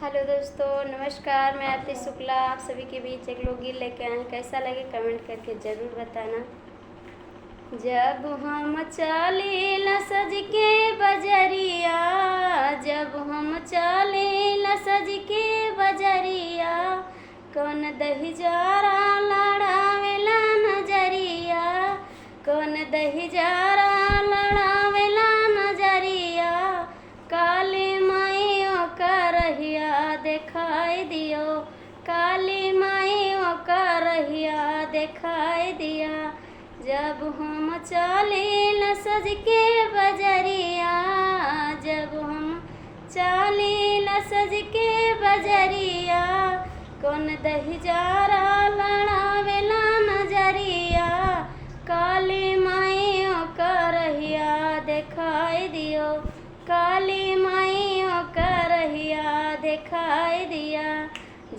Hello दोस्तों, नमस्कार। मैं आरती शुक्ला आप सभी के बीच एक लोकगीत लेके आए हैं। कैसा लगे कमेंट करके ज़रूर बताना। जब हम चले सज के बजरिया, जब हम चले सज के बजरिया, कौन दही जरा लड़ावेला नजरिया, कौन दही जरा लड़ावेला नजरिया, काली माई ओकर रहिया देखाई दियो, काली माई ओकर रहिया देखाई दिया। जब हम चले सज के बजरिया, जब हम चले सज के बजरिया, कौन दही जरा लड़ावेला नजरिया, काली माई ओकर रहिया देखाई दियो, काली माई ओकर रहिया देखाई दिया।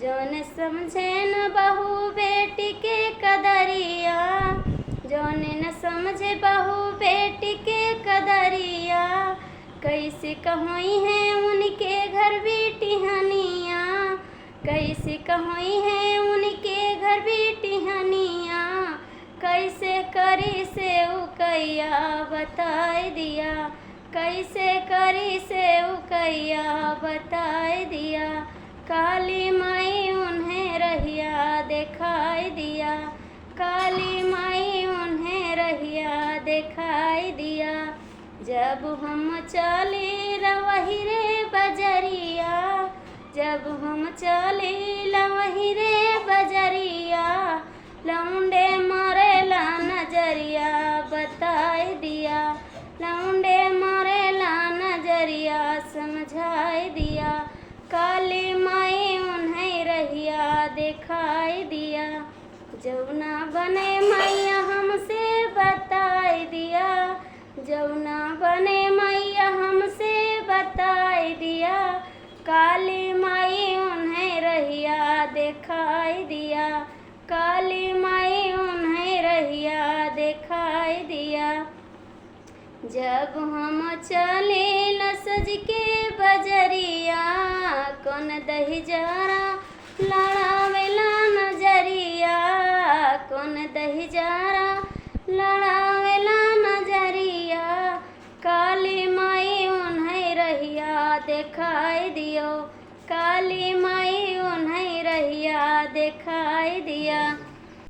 जौन समझे न बहू बेटी के कदरिया, जौन न समझे बहू बेटी के कदरिया, कैसे कहोई है उनके घर बेटी हनिया, कैसे कहोई है उनके घर बेटी हनिया, कैसे करी से उकैया बताई दिया, कैसे करी से उकैया बताई दिया, काली माई उन्हें रहिया देखाई दिया, काली माई उन्हें रहिया देखाई दिया। जब हम चले रवही रे बजरिया, जब हम चले लवही रे बजरिया, लौंडे मारेला नजरिया बताई दिया, लौंडे मारेला नजरिया समझाई दिया, काली माई उन्हें रहिया देखाई दिया। जौना बने मैया हमसे बताई दिया, जौना बने मैया हमसे बताई दिया, काली माई उन्हें रहिया देखाई दिया, काली माई उन्हें रहिया देखाई दिया। जब हम चले सज के बजरिया, कौन दही जरा लड़ावेला नजरिया, कौन दही जरा लड़ावेला नजरिया, काली माई उन्हें रहिया देखाई दियो, काली माई उन्हें रहिया देखाई दिया।